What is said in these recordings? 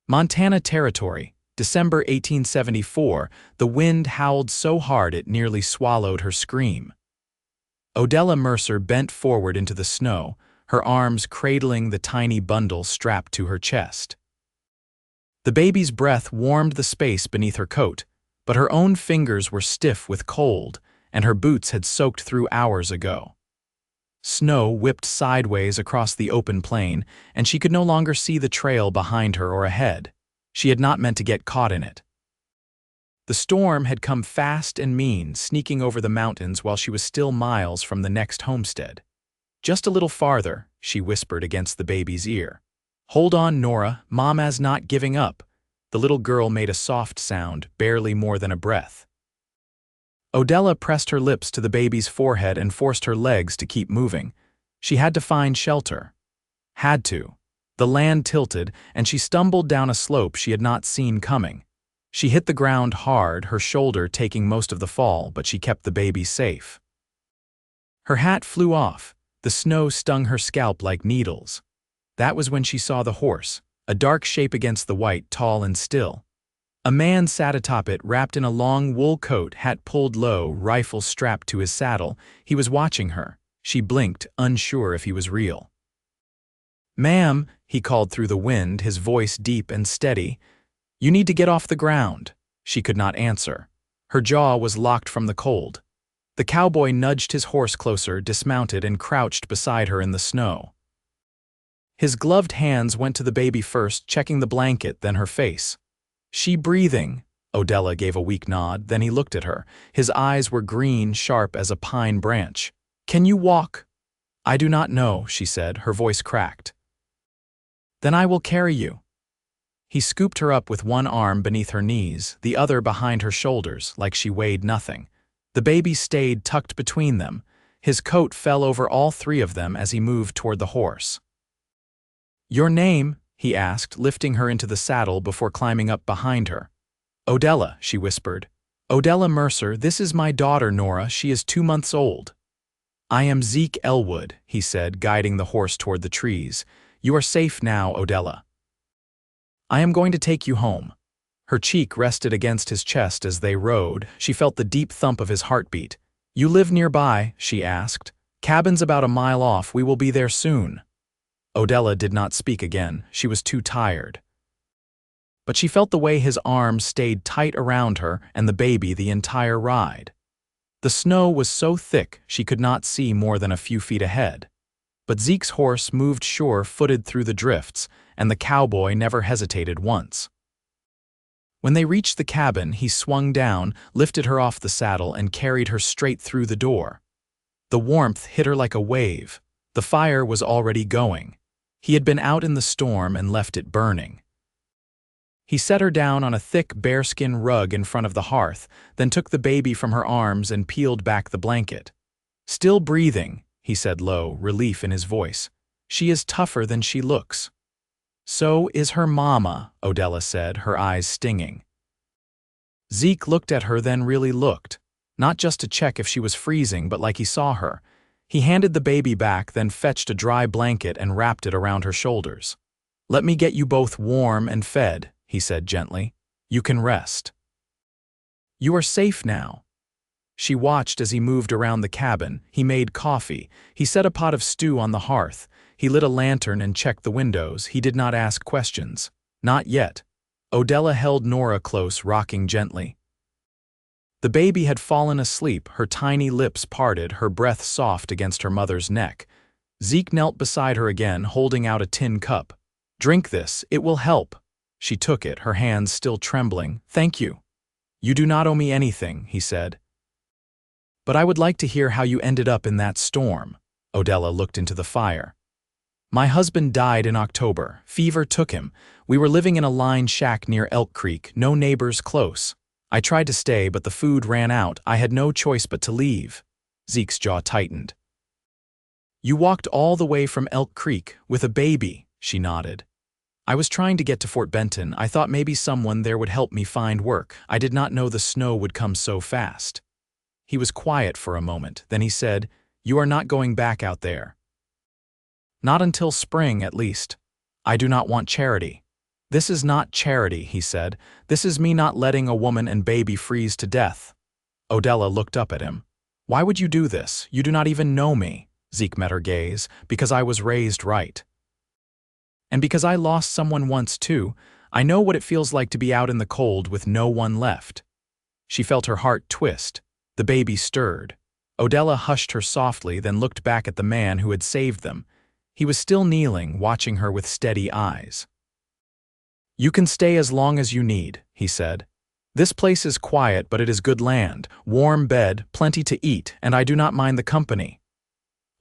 Montana Territory, December 1874, the wind howled so hard it nearly swallowed her scream. Odella Mercer bent forward into the snow, her arms cradling the tiny bundle strapped to her chest. The baby's breath warmed the space beneath her coat, but her own fingers were stiff with cold, and her boots had soaked through hours ago. Snow whipped sideways across the open plain, and she could no longer see the trail behind her or ahead. She had not meant to get caught in it. The storm had come fast and mean, sneaking over the mountains while she was still miles from the next homestead. "Just a little farther," she whispered against the baby's ear. "Hold on, Nora, Mama's not giving up." The little girl made a soft sound, barely more than a breath. Odella pressed her lips to the baby's forehead and forced her legs to keep moving. She had to find shelter. Had to. The land tilted, and she stumbled down a slope she had not seen coming. She hit the ground hard, her shoulder taking most of the fall, but she kept the baby safe. Her hat flew off. The snow stung her scalp like needles. That was when she saw the horse, a dark shape against the white, tall and still. A man sat atop it, wrapped in a long wool coat, hat pulled low, rifle strapped to his saddle. He was watching her. She blinked, unsure if he was real. "Ma'am," he called through the wind, his voice deep and steady. "You need to get off the ground." She could not answer. Her jaw was locked from the cold. The cowboy nudged his horse closer, dismounted, and crouched beside her in the snow. His gloved hands went to the baby first, checking the blanket, then her face. "She breathing?" Odella gave a weak nod, then he looked at her. His eyes were green, sharp as a pine branch. "Can you walk?" "I do not know," she said, her voice cracked. "Then I will carry you." He scooped her up with one arm beneath her knees, the other behind her shoulders, like she weighed nothing. The baby stayed tucked between them. His coat fell over all three of them as he moved toward the horse. "Your name?" he asked, lifting her into the saddle before climbing up behind her. "Odella," she whispered. "Odella Mercer, this is my daughter Nora, she is 2 months old." "I am Zeke Ellwood," he said, guiding the horse toward the trees. "You are safe now, Odella. I am going to take you home." Her cheek rested against his chest as they rode. She felt the deep thump of his heartbeat. "You live nearby?" she asked. "Cabin's about a mile off, we will be there soon." Odella did not speak again. She was too tired. But she felt the way his arms stayed tight around her and the baby the entire ride. The snow was so thick she could not see more than a few feet ahead. But Zeke's horse moved sure-footed through the drifts, and the cowboy never hesitated once. When they reached the cabin, he swung down, lifted her off the saddle, and carried her straight through the door. The warmth hit her like a wave. The fire was already going. He had been out in the storm and left it burning. He set her down on a thick bearskin rug in front of the hearth, then took the baby from her arms and peeled back the blanket. "Still breathing," he said low, relief in his voice. "She is tougher than she looks." "So is her mama," Odella said, her eyes stinging. Zeke looked at her, then really looked, not just to check if she was freezing, but like he saw her. He handed the baby back, then fetched a dry blanket and wrapped it around her shoulders. "Let me get you both warm and fed," he said gently. "You can rest. You are safe now." She watched as he moved around the cabin. He made coffee. He set a pot of stew on the hearth. He lit a lantern and checked the windows. He did not ask questions. Not yet. Odella held Nora close, rocking gently. The baby had fallen asleep, her tiny lips parted, her breath soft against her mother's neck. Zeke knelt beside her again, holding out a tin cup. "Drink this, it will help." She took it, her hands still trembling. "Thank you." "You do not owe me anything," he said. "But I would like to hear how you ended up in that storm." Odella looked into the fire. "My husband died in October. Fever took him. We were living in a line shack near Elk Creek, no neighbors close. I tried to stay, but the food ran out. I had no choice but to leave." Zeke's jaw tightened. "You walked all the way from Elk Creek with a baby," she nodded. "I was trying to get to Fort Benton. I thought maybe someone there would help me find work. I did not know the snow would come so fast." He was quiet for a moment, then he said, "You are not going back out there." "Not until spring, at least. I do not want charity." "This is not charity," he said. "This is me not letting a woman and baby freeze to death." Odella looked up at him. "Why would you do this? You do not even know me." Zeke met her gaze. "Because I was raised right. And because I lost someone once too, I know what it feels like to be out in the cold with no one left." She felt her heart twist. The baby stirred. Odella hushed her softly, then looked back at the man who had saved them. He was still kneeling, watching her with steady eyes. "You can stay as long as you need," he said. "This place is quiet, but it is good land, warm bed, plenty to eat, and I do not mind the company."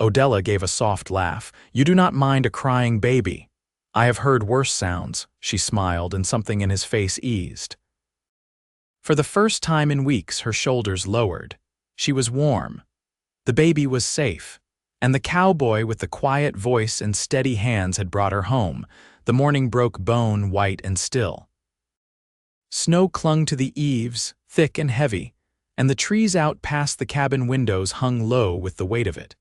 Odella gave a soft laugh. "You do not mind a crying baby." "I have heard worse sounds," she smiled, and something in his face eased. For the first time in weeks, her shoulders lowered. She was warm. The baby was safe. And the cowboy with the quiet voice and steady hands had brought her home. The morning broke bone white and still. Snow clung to the eaves, thick and heavy, and the trees out past the cabin windows hung low with the weight of it.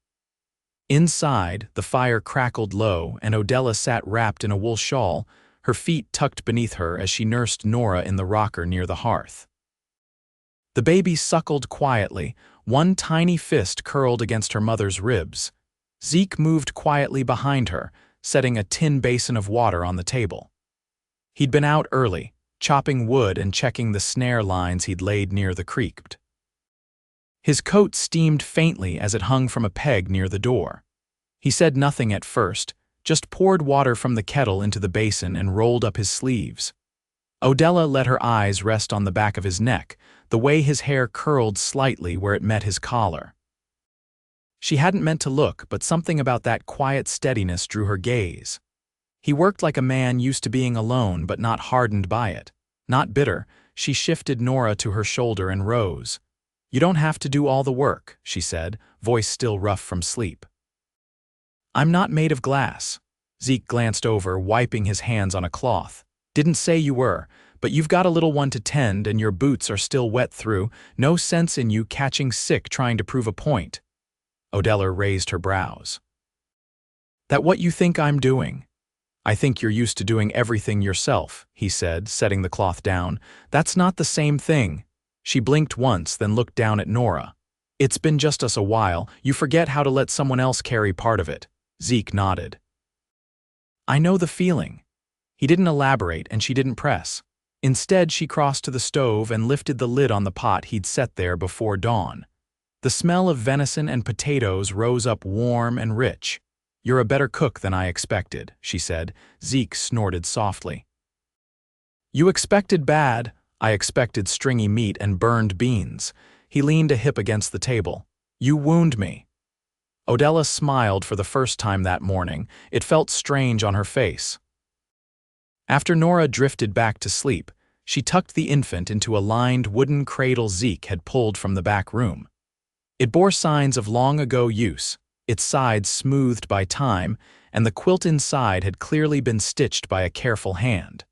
Inside, the fire crackled low, and Odella sat wrapped in a wool shawl, her feet tucked beneath her as she nursed Nora in the rocker near the hearth. The baby suckled quietly, one tiny fist curled against her mother's ribs. Zeke moved quietly behind her, setting a tin basin of water on the table. He'd been out early, chopping wood and checking the snare lines he'd laid near the creek. His coat steamed faintly as it hung from a peg near the door. He said nothing at first, just poured water from the kettle into the basin and rolled up his sleeves. Odella let her eyes rest on the back of his neck, the way his hair curled slightly where it met his collar. She hadn't meant to look, but something about that quiet steadiness drew her gaze. He worked like a man used to being alone but not hardened by it. Not bitter, she shifted Nora to her shoulder and rose. "You don't have to do all the work," she said, voice still rough from sleep. "I'm not made of glass." Zeke glanced over, wiping his hands on a cloth. "Didn't say you were, but you've got a little one to tend and your boots are still wet through. No sense in you catching sick trying to prove a point." Odella raised her brows. "That what you think I'm doing?" "I think you're used to doing everything yourself," he said, setting the cloth down. "That's not the same thing." She blinked once, then looked down at Nora. "It's been just us a while. You forget how to let someone else carry part of it." Zeke nodded. "I know the feeling." He didn't elaborate, and she didn't press. Instead, she crossed to the stove and lifted the lid on the pot he'd set there before dawn. The smell of venison and potatoes rose up warm and rich. "You're a better cook than I expected," she said. Zeke snorted softly. "You expected bad. I expected stringy meat and burned beans." He leaned a hip against the table. "You wound me." Odella smiled for the first time that morning. It felt strange on her face. After Nora drifted back to sleep, she tucked the infant into a lined wooden cradle Zeke had pulled from the back room. It bore signs of long-ago use, its sides smoothed by time, and the quilt inside had clearly been stitched by a careful hand.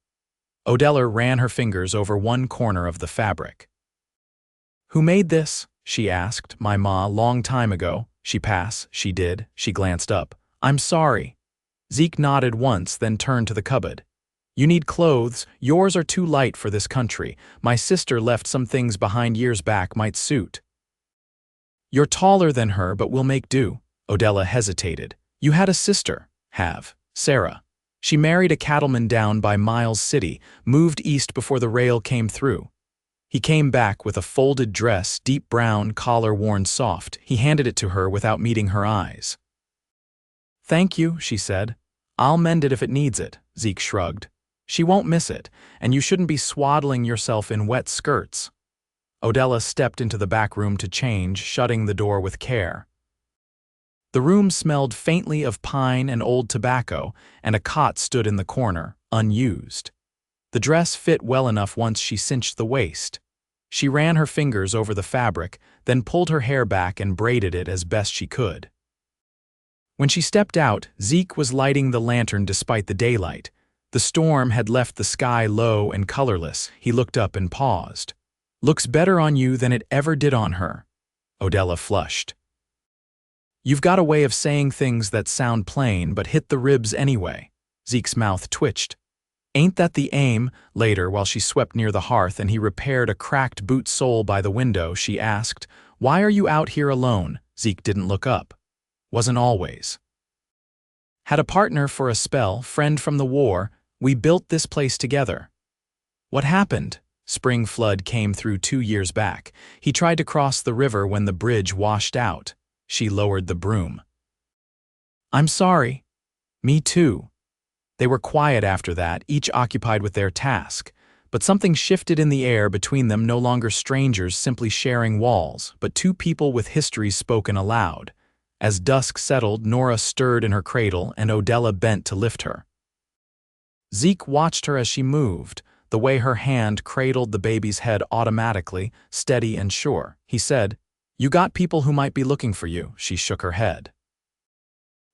Odella ran her fingers over one corner of the fabric. "Who made this?" she asked. "My ma, long time ago." She did. She glanced up. "I'm sorry." Zeke nodded once, then turned to the cupboard. "You need clothes. Yours are too light for this country. My sister left some things behind years back might suit." "You're taller than her, but we'll make do." Odella hesitated. "You had a sister." "Have. Sarah. She married a cattleman down by Miles City, moved east before the rail came through." He came back with a folded dress, deep brown, collar worn soft. He handed it to her without meeting her eyes. "Thank you," she said. "I'll mend it if it needs it." Zeke shrugged. "She won't miss it, and you shouldn't be swaddling yourself in wet skirts." Odella stepped into the back room to change, shutting the door with care. The room smelled faintly of pine and old tobacco, and a cot stood in the corner, unused. The dress fit well enough once she cinched the waist. She ran her fingers over the fabric, then pulled her hair back and braided it as best she could. When she stepped out, Zeke was lighting the lantern despite the daylight. The storm had left the sky low and colorless. He looked up and paused. "Looks better on you than it ever did on her." Odella flushed. "You've got a way of saying things that sound plain but hit the ribs anyway." Zeke's mouth twitched. Ain't that the aim? Later, while she swept near the hearth and he repaired a cracked boot sole by the window, she asked, "Why are you out here alone?" Zeke didn't look up. Wasn't always. Had a partner for a spell, friend from the war. We built this place together. What happened? Spring flood came through 2 years back. He tried to cross the river when the bridge washed out. She lowered the broom. I'm sorry. Me too. They were quiet after that, each occupied with their task. But something shifted in the air between them, no longer strangers simply sharing walls, but two people with histories spoken aloud. As dusk settled, Nora stirred in her cradle and Odella bent to lift her. Zeke watched her as she moved, the way her hand cradled the baby's head automatically, steady and sure. He said, "You got people who might be looking for you." She shook her head.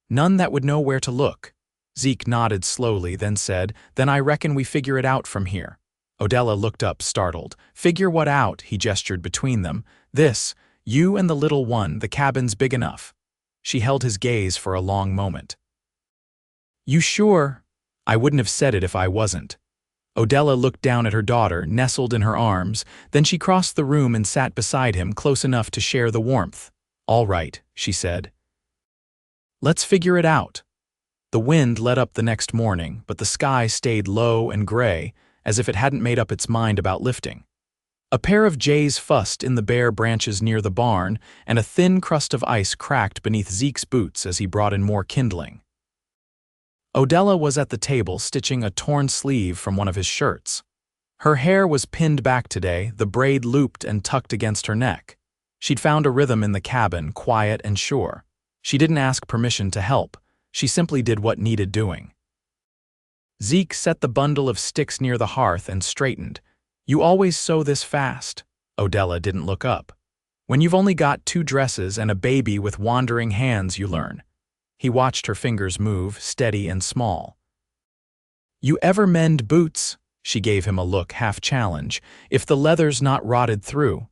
"None that would know where to look." Zeke nodded slowly, then said, "Then I reckon we figure it out from here." Odella looked up, startled. "Figure what out?" He gestured between them. "This, you and the little one, the cabin's big enough." She held his gaze for a long moment. "You sure?" "I wouldn't have said it if I wasn't." Odella looked down at her daughter, nestled in her arms. Then she crossed the room and sat beside him, close enough to share the warmth. "All right," she said. "Let's figure it out." The wind let up the next morning, but the sky stayed low and gray, as if it hadn't made up its mind about lifting. A pair of jays fussed in the bare branches near the barn, and a thin crust of ice cracked beneath Zeke's boots as he brought in more kindling. Odella was at the table, stitching a torn sleeve from one of his shirts. Her hair was pinned back today, the braid looped and tucked against her neck. She'd found a rhythm in the cabin, quiet and sure. She didn't ask permission to help. She simply did what needed doing. Zeke set the bundle of sticks near the hearth and straightened. "You always sew this fast." Odella didn't look up. "When you've only got 2 dresses and a baby with wandering hands, you learn." He watched her fingers move, steady and small. "You ever mend boots?" She gave him a look, half challenge. "If the leather's not rotted through."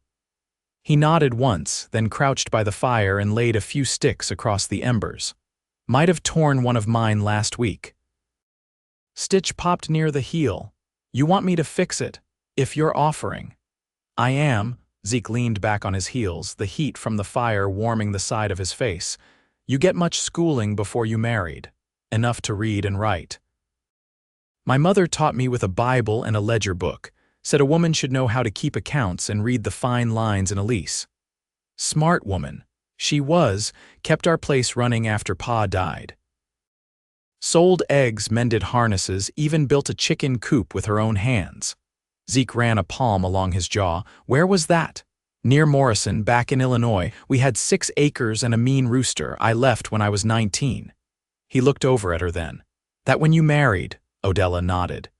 He nodded once, then crouched by the fire and laid a few sticks across the embers. "Might have torn one of mine last week." Stitch popped near the heel. "You want me to fix it? If you're offering." "I am." Zeke leaned back on his heels, the heat from the fire warming the side of his face. "You get much schooling before you married?" "Enough to read and write." "My mother taught me with a Bible and a ledger book. Said a woman should know how to keep accounts and read the fine lines in a lease." "Smart woman." "She was, kept our place running after Pa died." "Sold eggs, mended harnesses, even built a chicken coop with her own hands." Zeke ran a palm along his jaw. "Where was that?" "Near Morrison, back in Illinois. We had 6 acres and a mean rooster. I left when I was 19. He looked over at her then. "That when you married?" Odella nodded.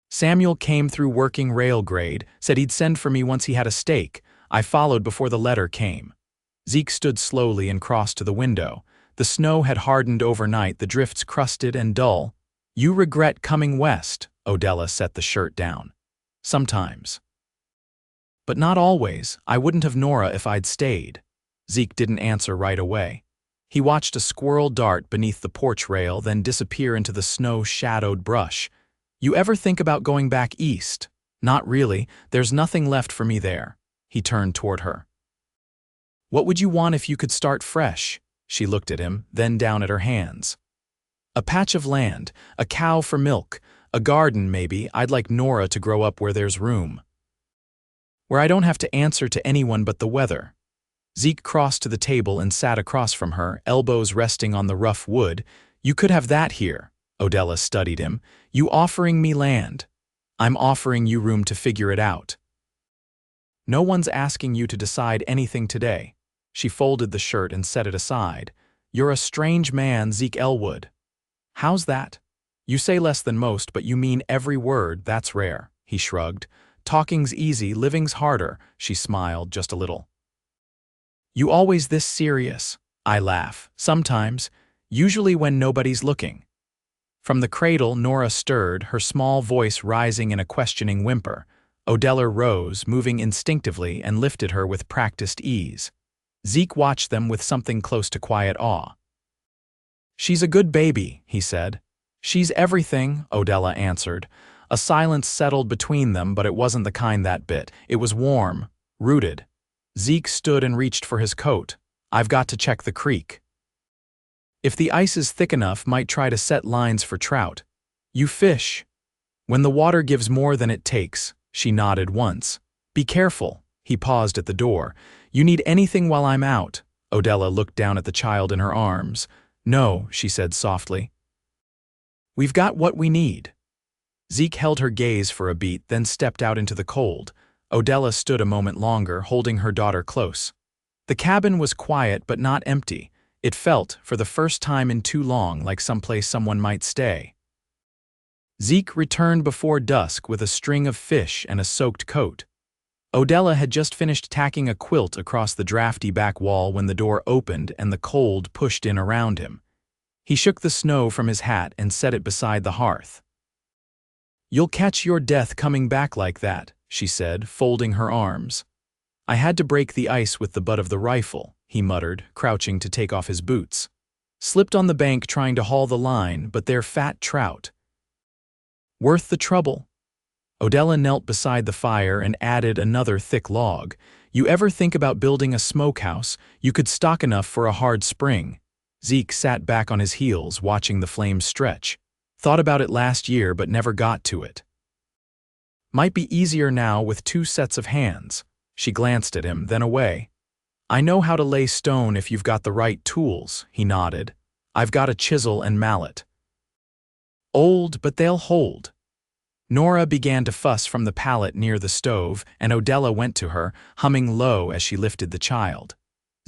"Samuel came through working rail grade, said he'd send for me once he had a stake. I followed before the letter came." Zeke stood slowly and crossed to the window. The snow had hardened overnight, the drifts crusted and dull. "You regret coming west?" Odella set the shirt down. "Sometimes. But not always. I wouldn't have Nora if I'd stayed." Zeke didn't answer right away. He watched a squirrel dart beneath the porch rail, then disappear into the snow-shadowed brush. "You ever think about going back east?" "Not really. There's nothing left for me there." He turned toward her. "What would you want if you could start fresh?" She looked at him, then down at her hands. "A patch of land, a cow for milk, a garden maybe. I'd like Nora to grow up where there's room. Where I don't have to answer to anyone but the weather." Zeke crossed to the table and sat across from her, elbows resting on the rough wood. "You could have that here." Odella studied him. "You offering me land?" "I'm offering you room to figure it out." "No one's asking you to decide anything today." She folded the shirt and set it aside. "You're a strange man, Zeke Ellwood." "How's that?" "You say less than most, but you mean every word. That's rare." He shrugged. "Talking's easy, living's harder." She smiled just a little. "You always this serious?" I laugh. "Sometimes. Usually when nobody's looking." From the cradle, Nora stirred, her small voice rising in a questioning whimper. Odella rose, moving instinctively, and lifted her with practiced ease. Zeke watched them with something close to quiet awe. "She's a good baby," he said. She's everything, Odella answered. A silence settled between them, but it wasn't the kind that bit. It was warm, rooted. Zeke stood and reached for his coat. I've got to check the creek. If the ice is thick enough, might try to set lines for trout. You fish. When the water gives more than it takes, she nodded once. Be careful. He paused at the door. You need anything while I'm out? Odella looked down at the child in her arms. No, she said softly. We've got what we need. Zeke held her gaze for a beat, then stepped out into the cold. Odella stood a moment longer, holding her daughter close. The cabin was quiet but not empty. It felt, for the first time in too long, like someplace someone might stay. Zeke returned before dusk with a string of fish and a soaked coat. Odella had just finished tacking a quilt across the drafty back wall when the door opened and the cold pushed in around him. He shook the snow from his hat and set it beside the hearth. You'll catch your death coming back like that, she said, folding her arms. I had to break the ice with the butt of the rifle, he muttered, crouching to take off his boots. Slipped on the bank trying to haul the line, but they're fat trout. Worth the trouble. Odella knelt beside the fire and added another thick log. You ever think about building a smokehouse? You could stock enough for a hard spring. Zeke sat back on his heels, watching the flames stretch. Thought about it last year, but never got to it. Might be easier now with 2 sets of hands. She glanced at him, then away. I know how to lay stone if you've got the right tools, he nodded. I've got a chisel and mallet. Old, but they'll hold. Nora began to fuss from the pallet near the stove, and Odella went to her, humming low as she lifted the child.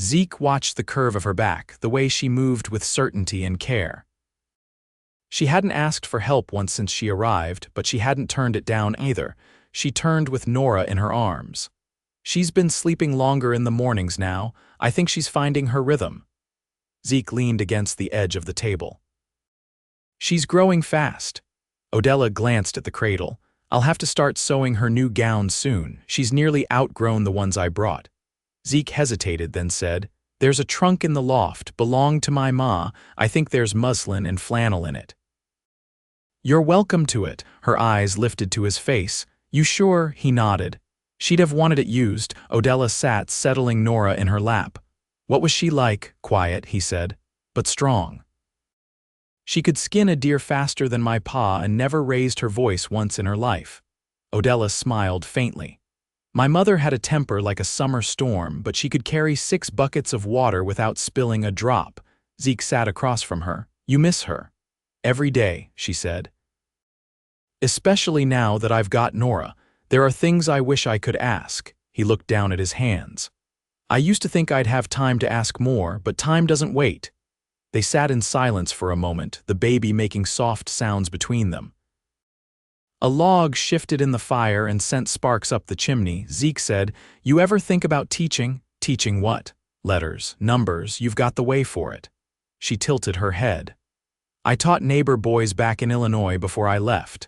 Zeke watched the curve of her back, the way she moved with certainty and care. She hadn't asked for help once since she arrived, but she hadn't turned it down either. She turned with Nora in her arms. She's been sleeping longer in the mornings now. I think she's finding her rhythm. Zeke leaned against the edge of the table. She's growing fast. Odella glanced at the cradle. I'll have to start sewing her new gown soon. She's nearly outgrown the ones I brought. Zeke hesitated, then said, There's a trunk in the loft, belonged to my ma. I think there's muslin and flannel in it. You're welcome to it. Her eyes lifted to his face. You sure? He nodded. She'd have wanted it used. Odella sat, settling Nora in her lap. What was she like? Quiet, he said, but strong. She could skin a deer faster than my pa and never raised her voice once in her life. Odella smiled faintly. My mother had a temper like a summer storm, but she could carry 6 buckets of water without spilling a drop. Zeke sat across from her. You miss her. Every day, she said. Especially now that I've got Nora. There are things I wish I could ask. He looked down at his hands. I used to think I'd have time to ask more, but time doesn't wait. They sat in silence for a moment, the baby making soft sounds between them. A log shifted in the fire and sent sparks up the chimney. Zeke said, You ever think about teaching? Teaching what? Letters, numbers, you've got the way for it. She tilted her head. I taught neighbor boys back in Illinois before I left.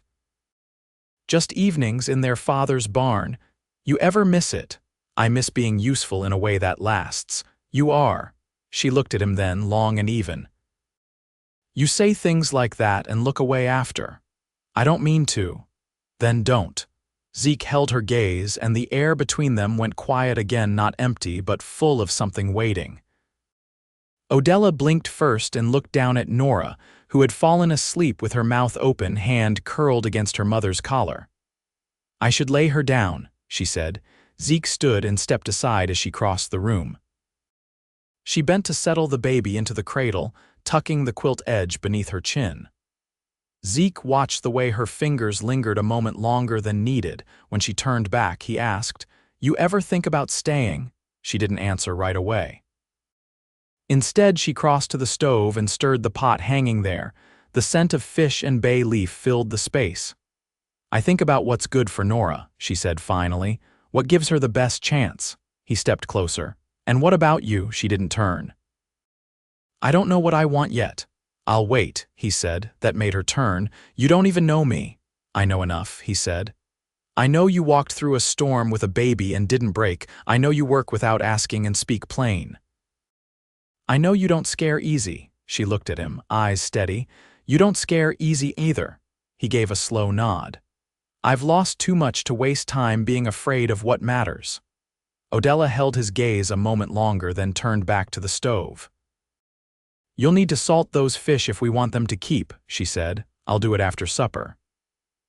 Just evenings in their father's barn. You ever miss it? I miss being useful in a way that lasts. You are. She looked at him then, long and even. You say things like that and look away after. I don't mean to. Then don't. Zeke held her gaze, and the air between them went quiet again, not empty, but full of something waiting. Odella blinked first and looked down at Nora, who had fallen asleep with her mouth open, hand curled against her mother's collar. I should lay her down, she said. Zeke stood and stepped aside as she crossed the room. She bent to settle the baby into the cradle, tucking the quilt edge beneath her chin. Zeke watched the way her fingers lingered a moment longer than needed. When she turned back, he asked, You ever think about staying? She didn't answer right away. Instead, she crossed to the stove and stirred the pot hanging there. The scent of fish and bay leaf filled the space. I think about what's good for Nora, she said finally. What gives her the best chance? He stepped closer. And what about you? She didn't turn. I don't know what I want yet. I'll wait, he said. That made her turn. You don't even know me. I know enough, he said. I know you walked through a storm with a baby and didn't break. I know you work without asking and speak plain. I know you don't scare easy. She looked at him, eyes steady. You don't scare easy either. He gave a slow nod. I've lost too much to waste time being afraid of what matters. Odella held his gaze a moment longer, then turned back to the stove. You'll need to salt those fish if we want them to keep, she said. I'll do it after supper.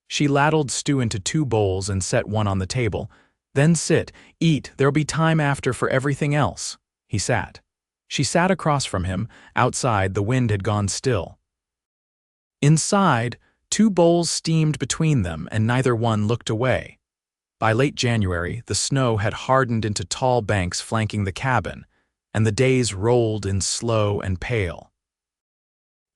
She ladled stew into 2 bowls and set one on the table. Then sit, eat, there'll be time after for everything else. He sat. She sat across from him. Outside, the wind had gone still. Inside, 2 bowls steamed between them, and neither one looked away. By late January, the snow had hardened into tall banks flanking the cabin, and the days rolled in slow and pale.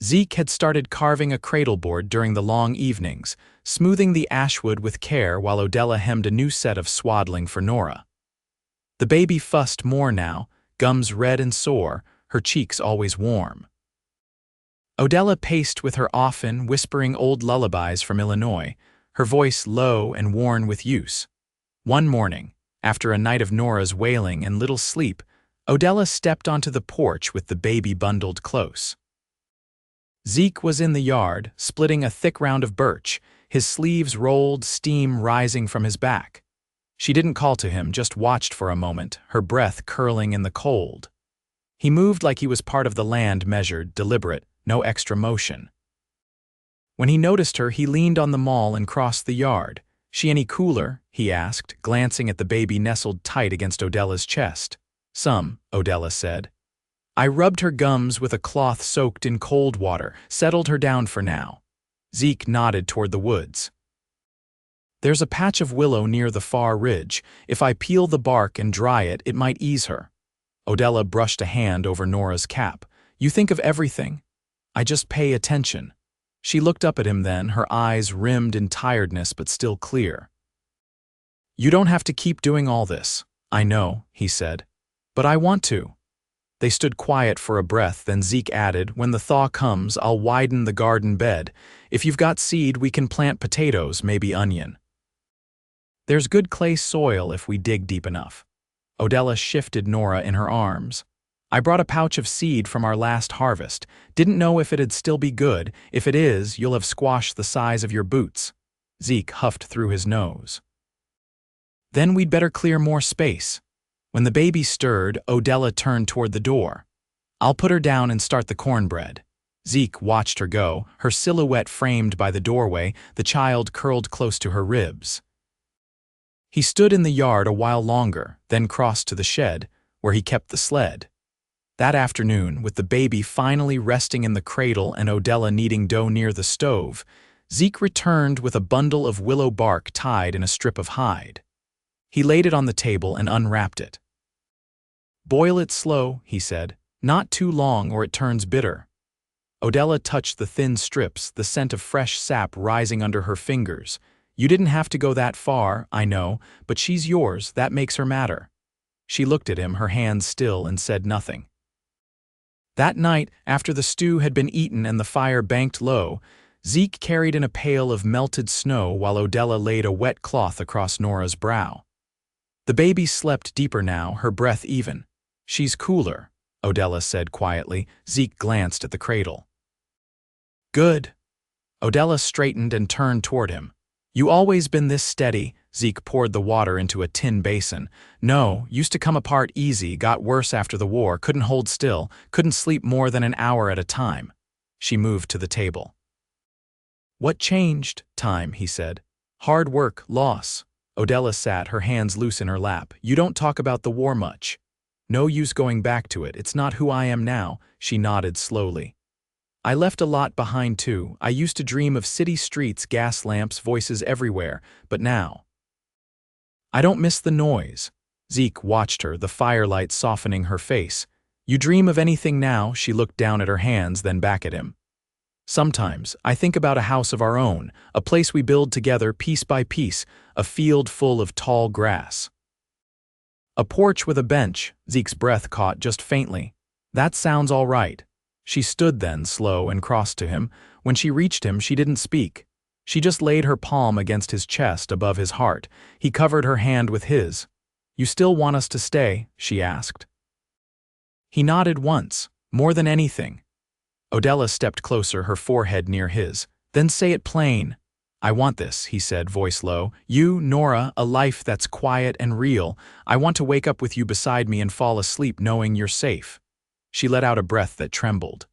Zeke had started carving a cradleboard during the long evenings, smoothing the ashwood with care while Odella hemmed a new set of swaddling for Nora. The baby fussed more now, gums red and sore, her cheeks always warm. Odella paced with her often, whispering old lullabies from Illinois, her voice low and worn with use. One morning, after a night of Nora's wailing and little sleep, Odella stepped onto the porch with the baby bundled close. Zeke was in the yard, splitting a thick round of birch, his sleeves rolled, steam rising from his back. She didn't call to him, just watched for a moment, her breath curling in the cold. He moved like he was part of the land, measured, deliberate, no extra motion. When he noticed her, he leaned on the maul and crossed the yard. She any cooler? He asked, glancing at the baby nestled tight against Odella's chest. Some, Odella said. I rubbed her gums with a cloth soaked in cold water, settled her down for now. Zeke nodded toward the woods. There's a patch of willow near the far ridge. If I peel the bark and dry it, it might ease her. Odella brushed a hand over Nora's cap. You think of everything. I just pay attention. She looked up at him then, her eyes rimmed in tiredness but still clear. You don't have to keep doing all this. I know, he said. But I want to. They stood quiet for a breath, then Zeke added, when the thaw comes, I'll widen the garden bed. If you've got seed, we can plant potatoes, maybe onion. There's good clay soil if we dig deep enough. Odella shifted Nora in her arms. I brought a pouch of seed from our last harvest. Didn't know if it'd still be good. If it is, you'll have squashed the size of your boots. Zeke huffed through his nose. Then we'd better clear more space. When the baby stirred, Odella turned toward the door. I'll put her down and start the cornbread. Zeke watched her go, her silhouette framed by the doorway, the child curled close to her ribs. He stood in the yard a while longer, then crossed to the shed, where he kept the sled. That afternoon, with the baby finally resting in the cradle and Odella kneading dough near the stove, Zeke returned with a bundle of willow bark tied in a strip of hide. He laid it on the table and unwrapped it. Boil it slow, he said, not too long or it turns bitter. Odella touched the thin strips, the scent of fresh sap rising under her fingers. You didn't have to go that far, I know, but she's yours, that makes her matter. She looked at him, her hands still, and said nothing. That night, after the stew had been eaten and the fire banked low, Zeke carried in a pail of melted snow while Odella laid a wet cloth across Nora's brow. The baby slept deeper now, her breath even. She's cooler, Odella said quietly. Zeke glanced at the cradle. Good. Odella straightened and turned toward him. You always been this steady. Zeke poured the water into a tin basin. No, used to come apart easy, got worse after the war, couldn't hold still, couldn't sleep more than an hour at a time. She moved to the table. What changed? Time, he said. Hard work, loss. Odella sat, her hands loose in her lap. You don't talk about the war much. No use going back to it, it's not who I am now. She nodded slowly. I left a lot behind too. I used to dream of city streets, gas lamps, voices everywhere, but now. I don't miss the noise. Zeke watched her, the firelight softening her face. You dream of anything now? She looked down at her hands, then back at him. Sometimes, I think about a house of our own, a place we build together piece by piece, a field full of tall grass. A porch with a bench, Zeke's breath caught just faintly. That sounds all right. She stood then, slow, and crossed to him. When she reached him, she didn't speak. She just laid her palm against his chest above his heart. He covered her hand with his. You still want us to stay? She asked. He nodded once, more than anything. Odella stepped closer, her forehead near his. Then say it plain. I want this, he said, voice low. You, Nora, a life that's quiet and real. I want to wake up with you beside me and fall asleep knowing you're safe. She let out a breath that trembled.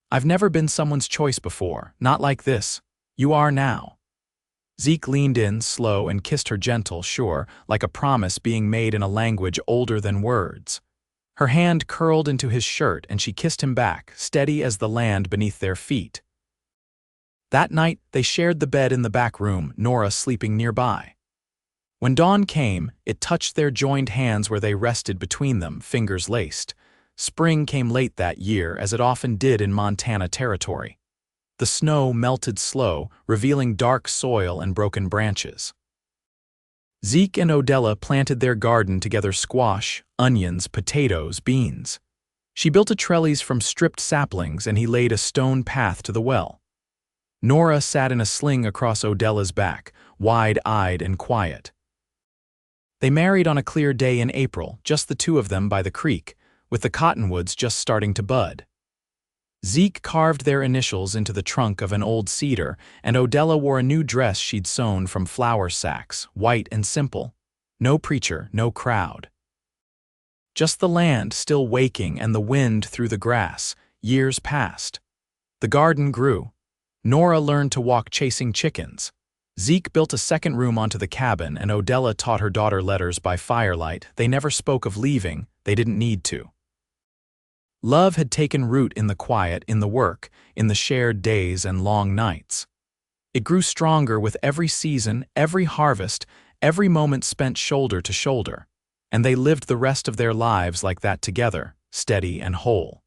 I've never been someone's choice before, not like this. You are now. Zeke leaned in, slow, and kissed her gentle, sure, like a promise being made in a language older than words. Her hand curled into his shirt and she kissed him back, steady as the land beneath their feet. That night, they shared the bed in the back room, Nora sleeping nearby. When dawn came, it touched their joined hands where they rested between them, fingers laced. Spring came late that year, as it often did in Montana territory. The snow melted slow, revealing dark soil and broken branches. Zeke and Odella planted their garden together: squash, onions, potatoes, beans. She built a trellis from stripped saplings and he laid a stone path to the well. Nora sat in a sling across Odella's back, wide-eyed and quiet. They married on a clear day in April, just the two of them by the creek, with the cottonwoods just starting to bud. Zeke carved their initials into the trunk of an old cedar, and Odella wore a new dress she'd sewn from flour sacks, white and simple. No preacher, no crowd. Just the land still waking and the wind through the grass. Years passed. The garden grew. Nora learned to walk chasing chickens. Zeke built a second room onto the cabin, and Odella taught her daughter letters by firelight. They never spoke of leaving. They didn't need to. Love had taken root in the quiet, in the work, in the shared days and long nights. It grew stronger with every season, every harvest, every moment spent shoulder to shoulder. And they lived the rest of their lives like that together, steady and whole.